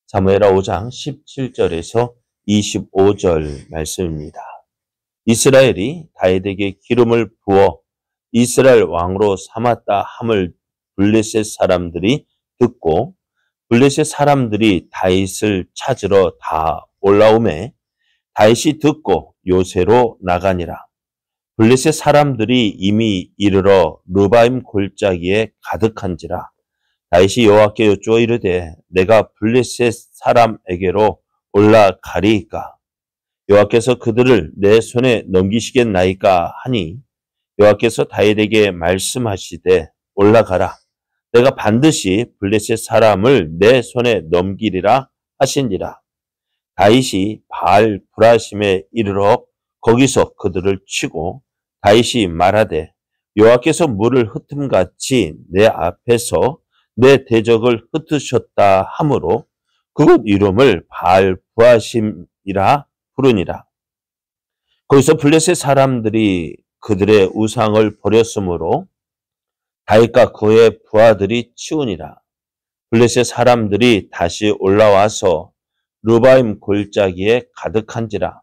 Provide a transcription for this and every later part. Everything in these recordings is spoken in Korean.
사무엘하 5장 17절에서 25절 말씀입니다. 이스라엘이 다윗에게 기름을 부어 이스라엘 왕으로 삼았다 함을 블레셋 사람들이 듣고 블레셋 사람들이 다윗을 찾으러 다 올라오매 다윗이 듣고 요새로 나가니라. 블레셋 사람들이 이미 이르러 르바임 골짜기에 가득한지라. 다윗이 여호와께 여쭈어 이르되 내가 블레셋 사람에게로 올라가리이까? 여호와께서 그들을 내 손에 넘기시겠나이까 하니 여호와께서 다윗에게 말씀하시되 올라가라. 내가 반드시 블레셋 사람을 내 손에 넘기리라 하시니라. 다윗이 바알 브라심에 이르러 거기서 그들을 치고 다윗이 말하되 여호와께서 물을 흩음같이 내 앞에서 내 대적을 흩으셨다 하므로 그곳 이름을 바알 브라심이라 부르니라. 거기서 블레셋 사람들이 그들의 우상을 버렸으므로 다윗과 그의 부하들이 치우니라. 블레셋 사람들이 다시 올라와서 르바임 골짜기에 가득한지라.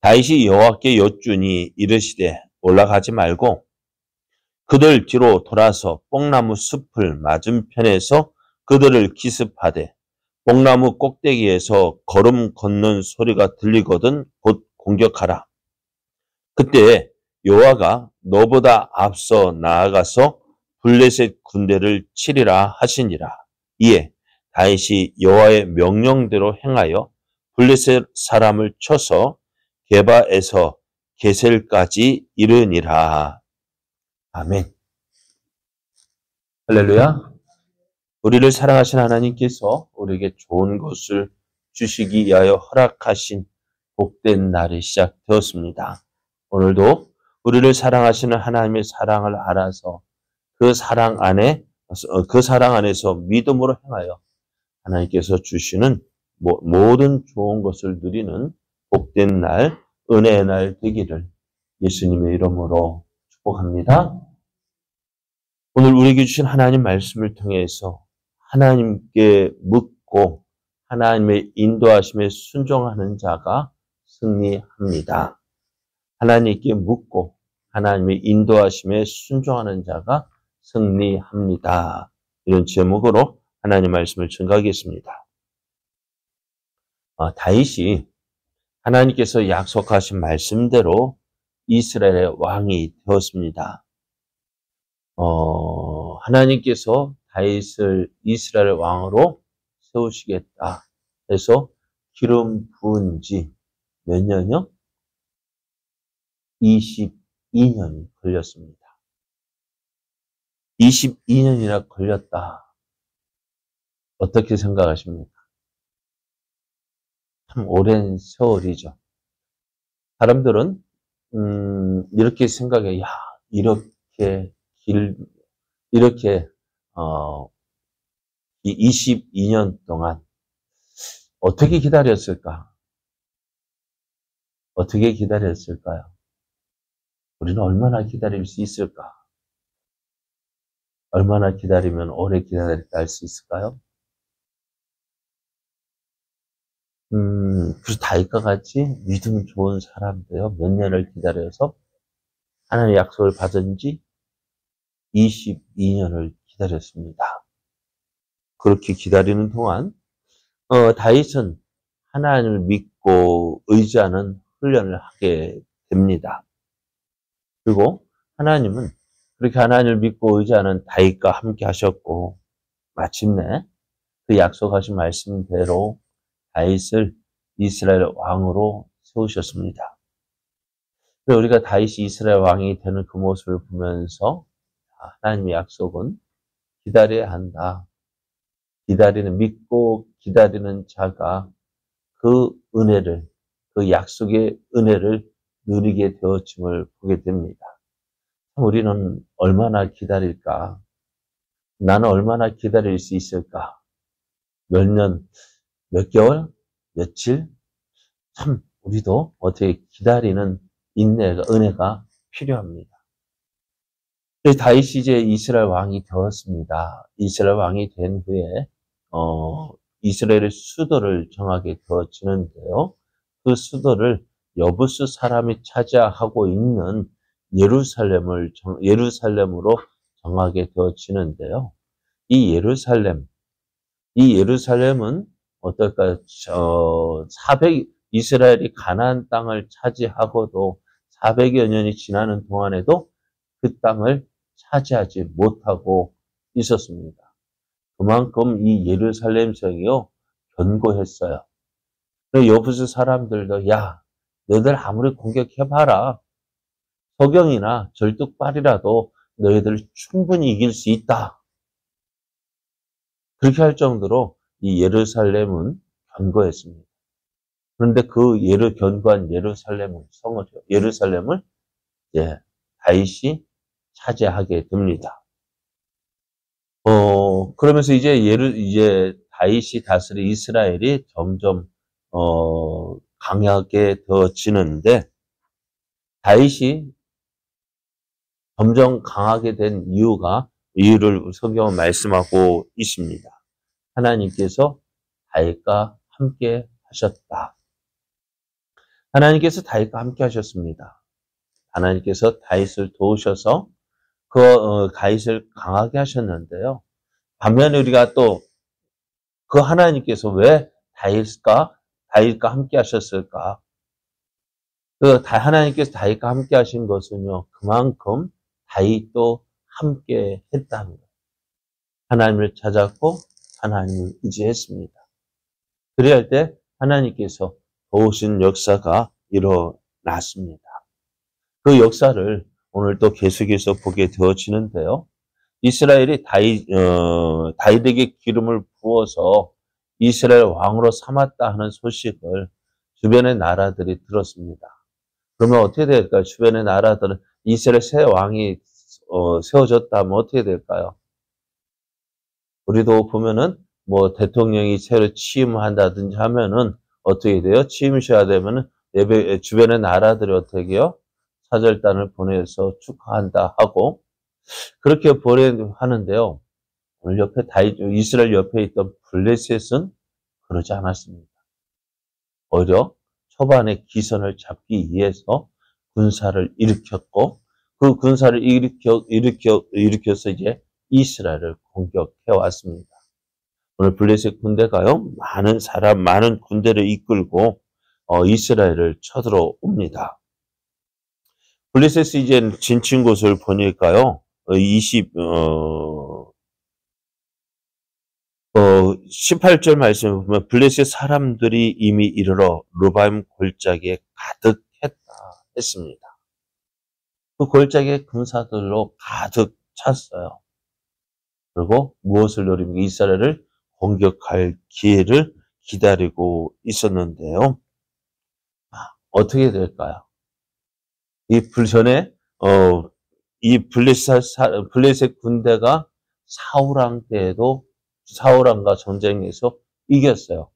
다윗이 여호와께 여쭈니 이르시되 올라가지 말고 그들 뒤로 돌아서 뽕나무 숲을 맞은편에서 그들을 기습하되 뽕나무 꼭대기에서 걸음 걷는 소리가 들리거든 곧 공격하라. 그때 여호와가 너보다 앞서 나아가서 블레셋 군대를 치리라 하시니라. 이에 다윗이 여호와의 명령대로 행하여 블레셋 사람을 쳐서 게바에서 게셀까지 이르니라. 아멘. 할렐루야. 우리를 사랑하신 하나님께서 우리에게 좋은 것을 주시기 위하여 허락하신 복된 날이 시작되었습니다. 오늘도 우리를 사랑하시는 하나님의 사랑을 알아서 그 사랑 안에서 믿음으로 행하여 하나님께서 주시는 모든 좋은 것을 누리는 복된 날, 은혜의 날 되기를 예수님의 이름으로 축복합니다. 오늘 우리에게 주신 하나님 말씀을 통해서 하나님께 묻고 하나님의 인도하심에 순종하는 자가 승리합니다. 하나님께 묻고 하나님의 인도하심에 순종하는 자가 승리합니다. 이런 제목으로 하나님 말씀을 증거하겠습니다. 다윗이 하나님께서 약속하신 말씀대로 이스라엘의 왕이 되었습니다. 하나님께서 다윗을 이스라엘 왕으로 세우시겠다 해서 기름 부은 지 몇 년이요? 22년이 걸렸습니다. 22년이나 걸렸다. 어떻게 생각하십니까? 참 오랜 세월이죠. 사람들은 이렇게 생각해. 야, 이렇게 22년 동안 어떻게 기다렸을까? 어떻게 기다렸을까요? 우리는 얼마나 기다릴 수 있을까? 얼마나 기다리면 오래 기다렸다 할 수 있을까요? 그래서 다윗과 같이 믿음 좋은 사람도요, 몇 년을 기다려서 하나님의 약속을 받은 지 22년을 기다렸습니다. 그렇게 기다리는 동안, 다윗은 하나님을 믿고 의지하는 훈련을 하게 됩니다. 그리고 하나님은 그렇게 하나님을 믿고 의지하는 다윗과 함께 하셨고, 마침내 그 약속하신 말씀대로 다윗을 이스라엘 왕으로 세우셨습니다. 우리가 다윗이 이스라엘 왕이 되는 그 모습을 보면서 하나님의 약속은 기다려야 한다. 믿고 기다리는 자가 그 은혜를, 그 약속의 은혜를 누리게 되어짐을 보게 됩니다. 우리는 얼마나 기다릴까? 나는 얼마나 기다릴 수 있을까? 몇 년, 몇 개월, 며칠? 참 우리도 어떻게 기다리는 인내가, 은혜가 필요합니다. 다윗이 이제 이스라엘 왕이 되었습니다. 이스라엘 왕이 된 후에 이스라엘의 수도를 정하게 되어지는데요. 그 수도를 여부스 사람이 차지하고 있는 예루살렘으로 정하게 되어지는데요. 이 예루살렘은 어떨까요? 이스라엘이 가나안 땅을 차지하고도 400여 년이 지나는 동안에도 그 땅을 차지하지 못하고 있었습니다. 그만큼 이 예루살렘 성이요, 견고했어요. 여부스 사람들도, 야, 너희들 아무리 공격해봐라. 소경이나 절뚝발이라도 너희들 충분히 이길 수 있다. 그렇게 할 정도로 이 예루살렘은 견고했습니다. 그런데 그 견고한 예루살렘을 다윗이 차지하게 됩니다. 그러면서 이제 다윗이 다스린 이스라엘이 점점 강하게 되어지는데, 다윗이 점점 강하게 된 이유를 성경은 말씀하고 있습니다. 하나님께서 다윗과 함께 하셨다. 하나님께서 다윗과 함께 하셨습니다. 하나님께서 다윗을 도우셔서 다윗을 강하게 하셨는데요. 반면에 우리가 또 그 하나님께서 왜 다윗과 함께 하셨을까? 하나님께서 다윗과 함께 하신 것은요, 그만큼 다윗도 함께 했다는 거예요. 하나님을 찾았고 하나님을 의지했습니다. 그래야 할 때 하나님께서 도우신 역사가 일어났습니다. 그 역사를 오늘 또 계속해서 보게 되어지는데요. 이스라엘이 다윗에게 기름을 부어서 이스라엘 왕으로 삼았다 하는 소식을 주변의 나라들이 들었습니다. 그러면 어떻게 될까요? 주변의 나라들은 이스라엘 새 왕이 세워졌다 하면 어떻게 될까요? 우리도 보면은 대통령이 새로 취임한다든지 하면은 어떻게 돼요? 취임셔야 되면은 주변의 나라들이 어떻게 해요? 사절단을 보내서 축하한다 하고 그렇게 하는데요. 오늘 이스라엘 옆에 있던 블레셋은 그러지 않았습니다. 오히려 초반에 기선을 잡기 위해서 군사를 일으켰고 그 군사를 일으켜서 이제 이스라엘을 공격해 왔습니다. 오늘 블레셋 군대가요, 많은 군대를 이끌고 이스라엘을 쳐들어옵니다. 블레셋이 이제 진친 곳을 보니까요, 18절 말씀을 보면 블레셋 사람들이 이미 이르러 르바임 골짜기에 가득했다 했습니다. 그 골짜기에 군사들로 가득 찼어요. 그리고 무엇을 노립니까? 이스라엘을 공격할 기회를 기다리고 있었는데요. 어떻게 될까요? 이 블레셋 군대가 사울왕 때에도 사울왕과 전쟁에서 이겼어요.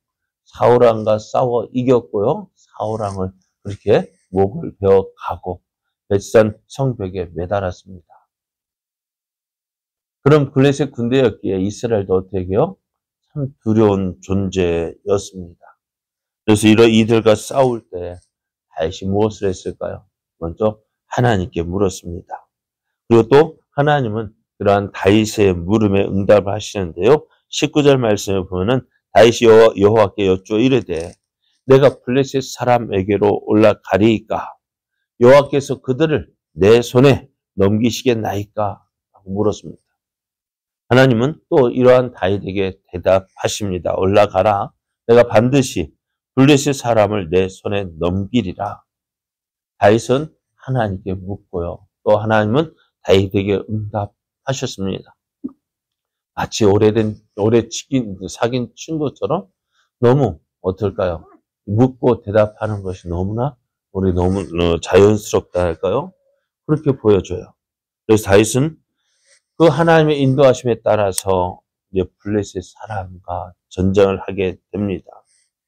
사울왕과 싸워 이겼고요. 사울왕을 그렇게 목을 베어 가고 베트산 성벽에 매달았습니다. 그런 블레셋 군대였기에 이스라엘도 어떻게 해요? 참 두려운 존재였습니다. 그래서 이들과 싸울 때 다윗이 무엇을 했을까요? 먼저 하나님께 물었습니다. 그리고 또 하나님은 그러한 다윗의 물음에 응답을 하시는데요. 19절 말씀을 보면은 다윗이 여호와께 여쭈어 이르되 내가 블레셋 사람에게로 올라가리이까 여호와께서 그들을 내 손에 넘기시겠나이까 라고 물었습니다. 하나님은 또 이러한 다윗에게 대답하십니다. 올라가라. 내가 반드시 블레셋 사람을 내 손에 넘기리라. 다윗은 하나님께 묻고요. 또 하나님은 다윗에게 응답하셨습니다. 마치 오래 사귄 친구처럼 너무 어떨까요? 묻고 대답하는 것이 너무 자연스럽다 할까요? 그렇게 보여줘요. 그래서 다윗은 그 하나님의 인도하심에 따라서 이제 블레셋 사람과 전쟁을 하게 됩니다.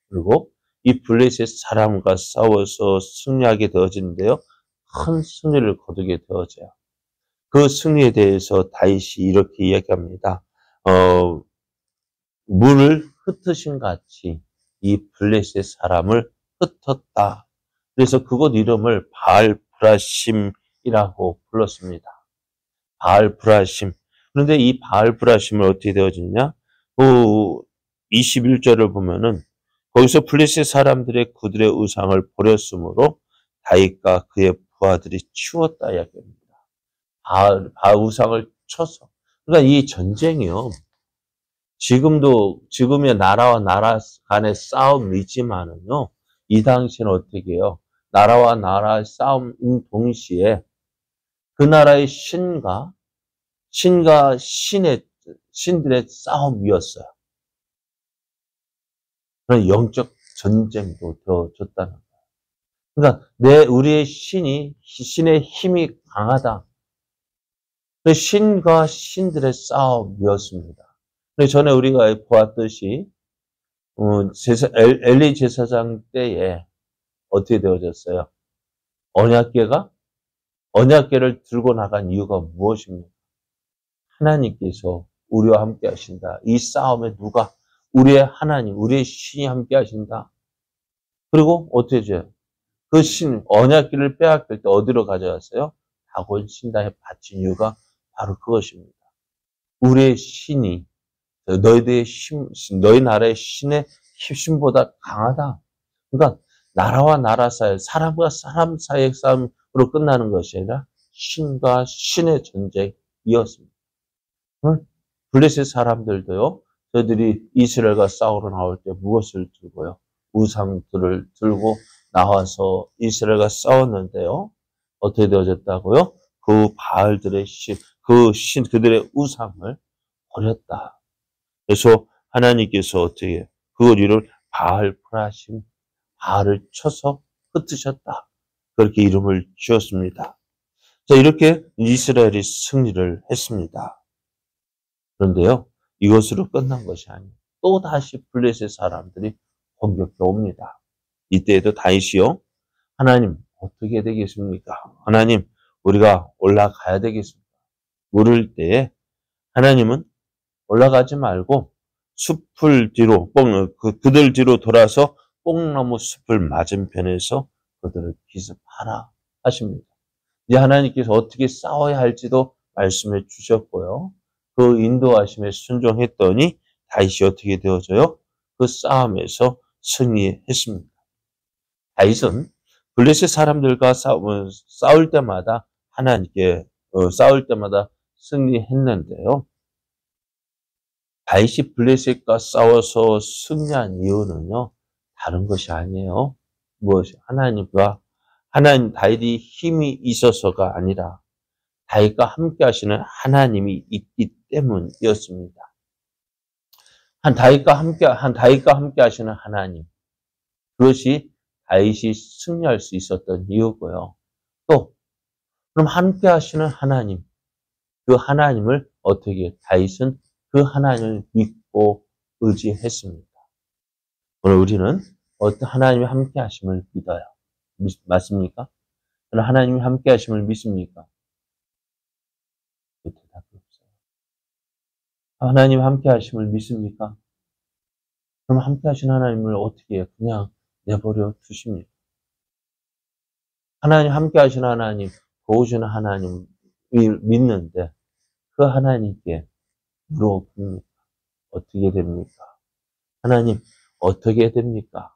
그리고 이 블레셋 사람과 싸워서 승리하게 되어지는데요. 큰 승리를 거두게 되어져요. 그 승리에 대해서 다윗이 이렇게 이야기합니다. 물을 흩으신 같이 이 블레셋 사람을 흩었다. 그래서 그곳 이름을 바알 브라심이라고 불렀습니다. 바알 브라심. 그런데 이 바알 브라심을 어떻게 되어지냐? 21절을 보면은 거기서 블레셋 사람들의 그들의 우상을 버렸으므로 다윗과 그의 부하들이 치웠다 이야기합니다. 바알 우상을 쳐서. 그러니까 이 전쟁이요. 지금의 나라와 나라 간의 싸움이지만은요, 이 당시는 어떻게 해요? 나라와 나라의 싸움인 동시에 그 나라의 신과 신들의 싸움이었어요. 그런 영적 전쟁도 되어졌다는 거예요. 그러니까 우리의 신의 힘이 강하다. 그 신과 신들의 싸움이었습니다. 전에 우리가 보았듯이 엘리 제사장 때에 어떻게 되어졌어요? 언약궤를 들고 나간 이유가 무엇입니까? 하나님께서 우리와 함께 하신다. 이 싸움에 누가? 우리의 하나님, 우리의 신이 함께 하신다. 그리고 어떻게 해줘요? 그 언약궤를 빼앗길 때 어디로 가져갔어요? 다곤 신당에 바친 이유가 바로 그것입니다. 우리의 신이 너희 나라의 신의 힘보다 강하다. 그러니까 나라와 나라 사이, 사람과 사람 사이의 싸움으로 끝나는 것이 아니라 신과 신의 전쟁이었습니다. 블레셋 사람들도요, 저들이 이스라엘과 싸우러 나올 때 무엇을 들고요? 우상들을 들고 나와서 이스라엘과 싸웠는데요. 어떻게 되어졌다고요? 그 바알들의 그들의 우상을 버렸다. 그래서 하나님께서 어떻게 그걸 이룰 바알 브라심, 바알을 쳐서 흩으셨다. 그렇게 이름을 지었습니다. 자, 이렇게 이스라엘이 승리를 했습니다. 그런데요, 이것으로 끝난 것이 아니에요. 또 다시 블레셋 사람들이 공격해 옵니다. 이때에도 다윗이요, 하나님 어떻게 되겠습니까? 하나님, 우리가 올라가야 되겠습니다. 물을 때에 하나님은 올라가지 말고 숲을 뒤로, 그들 뒤로 돌아서 뽕나무 숲을 맞은편에서 그들을 기습하라 하십니다. 이제 하나님께서 어떻게 싸워야 할지도 말씀해 주셨고요. 그 인도하심에 순종했더니 다윗이 어떻게 되어져요? 그 싸움에서 승리했습니다. 다윗은 블레셋 사람들과 싸울 때마다 싸울 때마다 승리했는데요. 다윗이 블레셋과 싸워서 승리한 이유는요, 다른 것이 아니에요. 다윗이 힘이 있어서가 아니라 다윗과 함께 하시는 하나님이 있기 때문이었습니다. 다윗과 함께 하시는 하나님. 그것이 다윗이 승리할 수 있었던 이유고요. 또, 그럼 함께 하시는 하나님. 그 하나님을 다윗은 그 하나님을 믿고 의지했습니다. 오늘 우리는 어떤 하나님이 함께 하심을 믿어요. 맞습니까? 하나님이 함께 하심을 믿습니까? 대답이 없어요. 하나님 함께 하심을 믿습니까? 그럼 함께 하신 하나님을 어떻게 해요? 그냥 내버려 두십니까? 하나님 함께 하신 하나님, 도우시는 하나님 믿는데 그 하나님께 물어봅니까? 어떻게 됩니까? 하나님 어떻게 됩니까?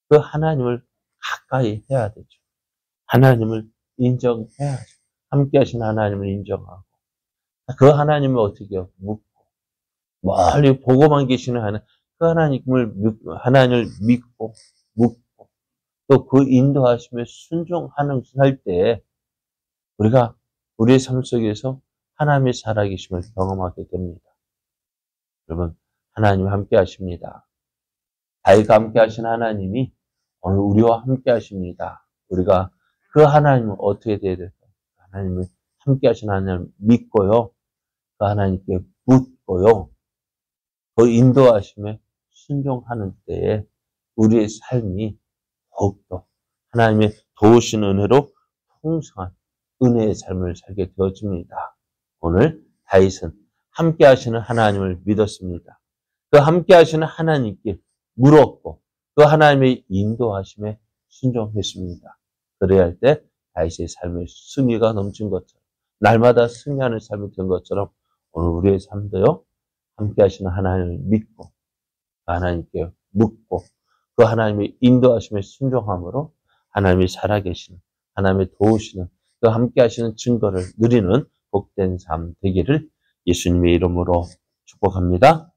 그 하나님을 가까이 해야 되죠. 하나님을 인정해야죠. 함께 하신 하나님을 인정하고 그 하나님을 어떻게 해요? 묻고 멀리 보고만 계시는 그 하나님을 믿고 묻고 또 그 인도하심에 순종할 때 우리가 우리의 삶 속에서 하나님의 살아계심을 경험하게 됩니다. 여러분, 하나님 함께 하십니다. 다윗과 함께 하신 하나님이 오늘 우리와 함께 하십니다. 우리가 그 하나님을 어떻게 돼야 될까요? 하나님을 함께 하신 하나님을 믿고요. 그 하나님께 묻고요. 그 인도하심에 순종하는 때에 우리의 삶이 더욱더 하나님의 도우신 은혜로 풍성한 은혜의 삶을 살게 되어집니다. 오늘 다윗은 함께 하시는 하나님을 믿었습니다. 그 함께 하시는 하나님께 물었고 그 하나님의 인도하심에 순종했습니다. 그래야 할 때 다윗의 삶에 승리가 넘친 것처럼 날마다 승리하는 삶이 된 것처럼 오늘 우리의 삶도요. 함께 하시는 하나님을 믿고 하나님께 묻고 그 하나님의 인도하심에 순종함으로 하나님이 살아계시는 하나님의 도우시는 그 함께 하시는 증거를 누리는 복된 삶 되기를 예수님의 이름으로 축복합니다.